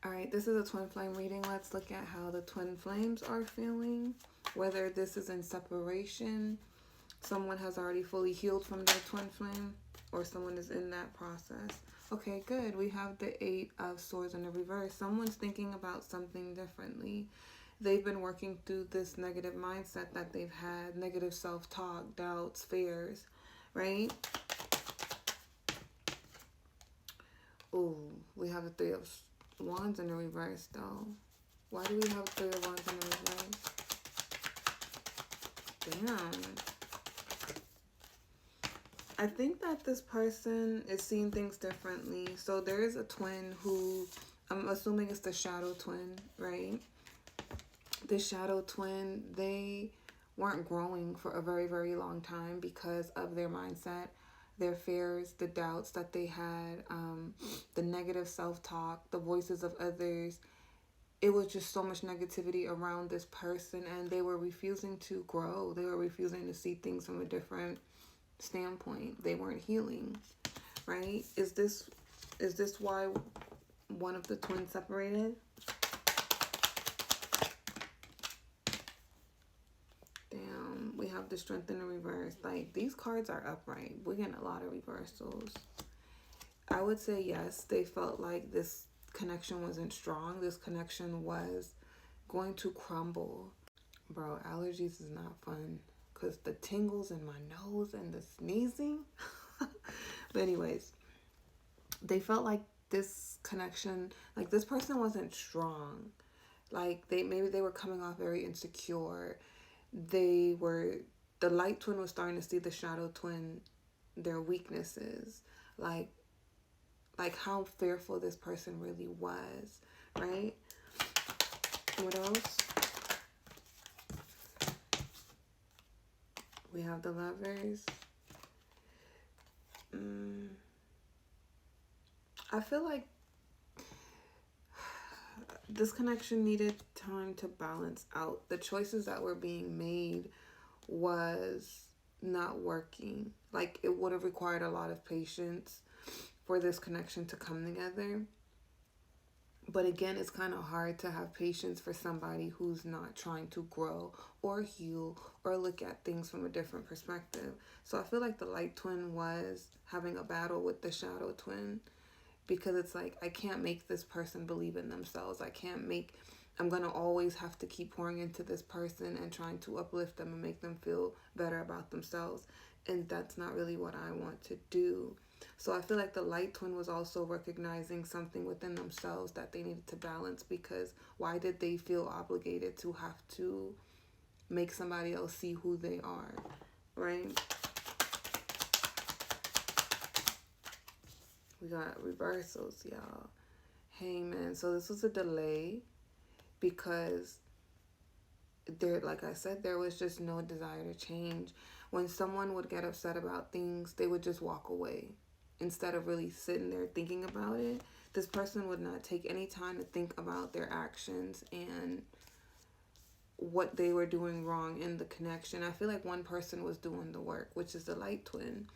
All right, this is a twin flame reading. Let's look at how the twin flames are feeling. Whether this is in separation, someone has already fully healed from their twin flame, or someone is in that process. Okay, good. We have the Eight of Swords in the reverse. Someone's thinking about something differently. They've been working through this negative mindset that they've had, negative self-talk, doubts, fears, right? Ooh, we have the Three of Wands in the reverse, though. Why do we have Three of Wands in the reverse? Damn. I think that this person is seeing things differently. So there is a twin who, I'm assuming it's the shadow twin, right? The shadow twin, they weren't growing for a very, very long time because of their mindset, their fears, the doubts that they had, the negative self-talk, the voices of others. It was just so much negativity around this person, and they were refusing to grow. They were refusing to see things from a different standpoint. They weren't healing, right? Is this why one of the twins separated? Damn, we have the Strength in the reverse. Like, these cards are upright. We're getting a lot of reversals. I would say yes, they felt like this connection wasn't strong. This connection was going to crumble. Bro, allergies is not fun. Because the tingles in my nose and the sneezing. But anyways, they felt like this connection, like this person wasn't strong. Like maybe they were coming off very insecure. The light twin was starting to see the shadow twin, their weaknesses. Like how fearful this person really was, right? What else? We have the Lovers. I feel like this connection needed time to balance out. The choices that were being made was not working. Like, it would have required a lot of patience for this connection to come together. But again, it's kind of hard to have patience for somebody who's not trying to grow or heal or look at things from a different perspective. So I feel like the light twin was having a battle with the shadow twin, because it's like, I can't make this person believe in themselves. I'm going to always have to keep pouring into this person and trying to uplift them and make them feel better about themselves. And that's not really what I want to do. So I feel like the light twin was also recognizing something within themselves that they needed to balance, because why did they feel obligated to have to make somebody else see who they are, right? We got reversals, y'all. Hangman. So this was a delay because there, like I said, there was just no desire to change. When someone would get upset about things, they would just walk away instead of really sitting there thinking about it. This person would not take any time to think about their actions and what they were doing wrong in the connection. I feel like one person was doing the work, which is the light twin.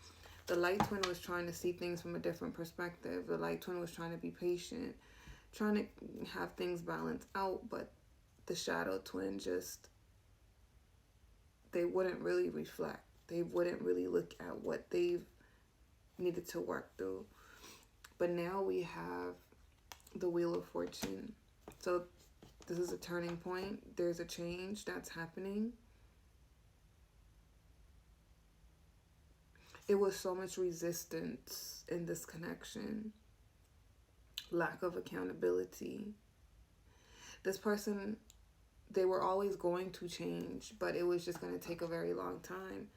The light twin was trying to see things from a different perspective. The light twin was trying to be patient, trying to have things balance out, but the shadow twin just, they wouldn't really reflect. They wouldn't really look at what they've needed to work through. But now we have the Wheel of Fortune. So this is a turning point. There's a change that's happening. It was so much resistance in this connection. Lack of accountability. This person, they were always going to change, but it was just going to take a very long time.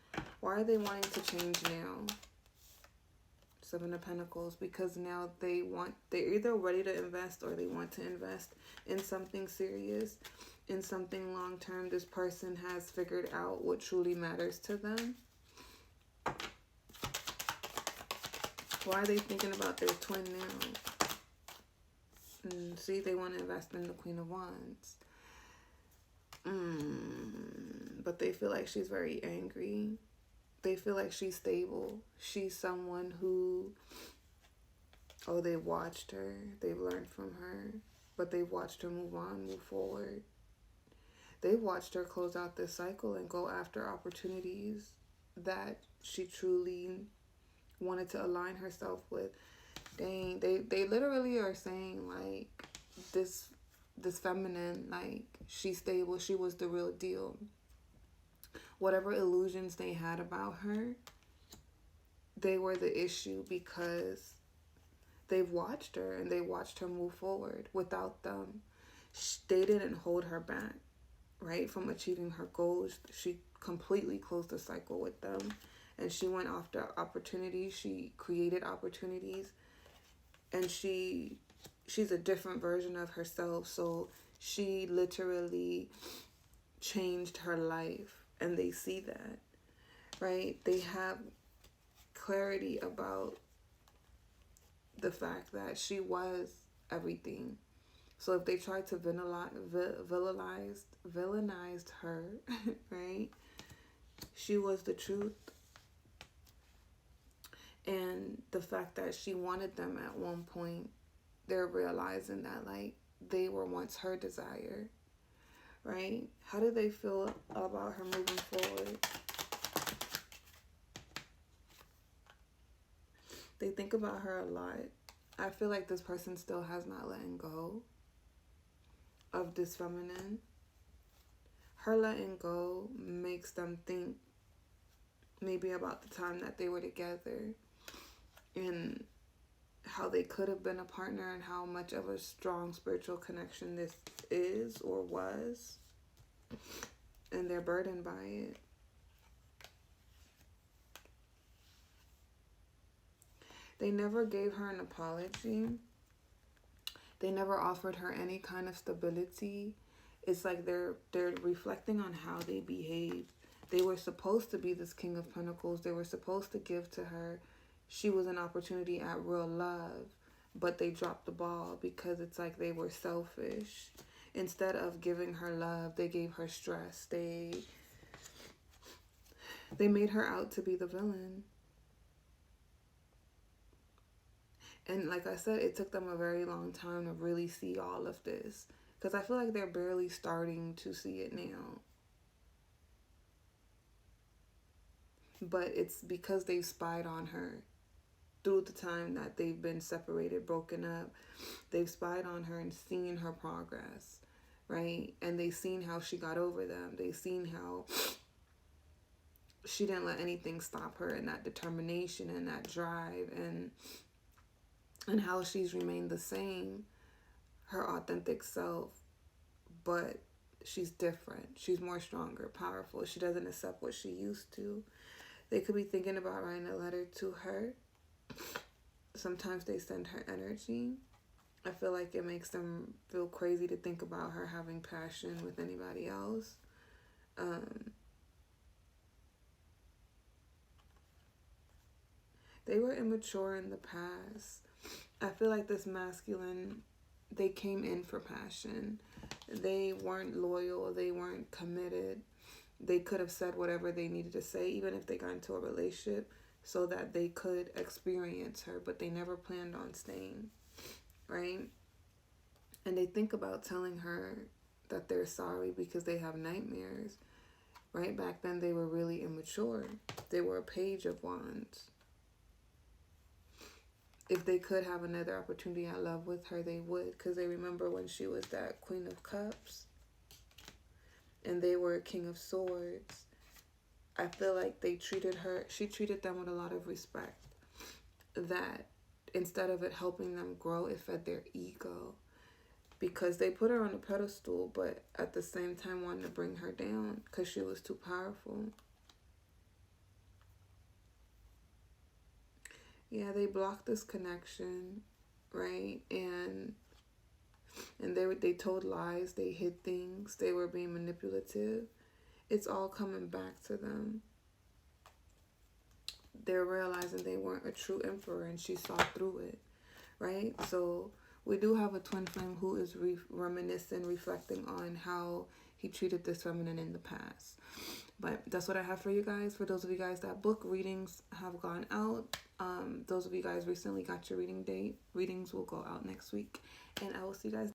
Why are they wanting to change now? Seven of Pentacles, because now they're either ready to invest or they want to invest in something serious, in something long term. This person has figured out what truly matters to them. Why are they thinking about their twin now? See, they want to invest in the Queen of Wands. But they feel like she's very angry. They feel like she's stable. She's someone who, they've watched her. They've learned from her. but they've watched her move on, move forward. They've watched her close out this cycle and go after opportunities that she truly wanted to align herself with. Dang, they literally are saying like this feminine, like she's stable, she was the real deal. Whatever illusions they had about her, they were the issue because they've watched her and they watched her move forward. Without them, they didn't hold her back, right, from achieving her goals. She completely closed the cycle with them, and she went after opportunities. She created opportunities, and she's a different version of herself. So she literally changed her life, and they see that, right? They have clarity about the fact that she was everything. So if they tried to villainize her, right? She was the truth. And the fact that she wanted them at one point, they're realizing that like they were once her desire, right? How do they feel about her moving forward? They think about her a lot. I feel like this person still has not letting go of this feminine. Her letting go makes them think maybe about the time that they were together and how they could have been a partner and how much of a strong spiritual connection this is or was. And they're burdened by it. They never gave her an apology. They never offered her any kind of stability. It's like they're reflecting on how they behaved. They were supposed to be this King of Pentacles. They were supposed to give to her. She was an opportunity at real love, but they dropped the ball because it's like they were selfish. Instead of giving her love, they gave her stress. They made her out to be the villain. And like I said, it took them a very long time to really see all of this. Because I feel like they're barely starting to see it now. But it's because they spied on her through the time that they've been separated, broken up. They've spied on her and seen her progress, right? And they've seen how she got over them. They've seen how she didn't let anything stop her, and that determination and that drive, and how she's remained the same, her authentic self, but she's different. She's more stronger, powerful. She doesn't accept what she used to. They could be thinking about writing a letter to her. Sometimes they send her energy. I feel like it makes them feel crazy to think about her having passion with anybody else. They were immature in the past. I feel like this masculine, they came in for passion. They weren't loyal. They weren't committed. They could have said whatever they needed to say, even if they got into a relationship, so that they could experience her, but they never planned on staying, right? And they think about telling her that they're sorry because they have nightmares, right? Back then, they were really immature. They were a page of wands. If they could have another opportunity at love with her, they would, because they remember when she was that Queen of Cups and they were a King of Swords. I feel like she treated them with a lot of respect, that instead of it helping them grow, it fed their ego, because they put her on a pedestal, but at the same time wanted to bring her down because she was too powerful. Yeah, they blocked this connection, right? And they told lies, they hid things, they were being manipulative. It's all coming back to them. They're realizing they weren't a true emperor, and she saw through it, right? So we do have a twin flame who is reminiscing, reflecting on how he treated this feminine in the past. But that's what I have for you guys. For those of you guys that book readings have gone out, those of you guys recently got your reading date, readings will go out next week, and I will see you guys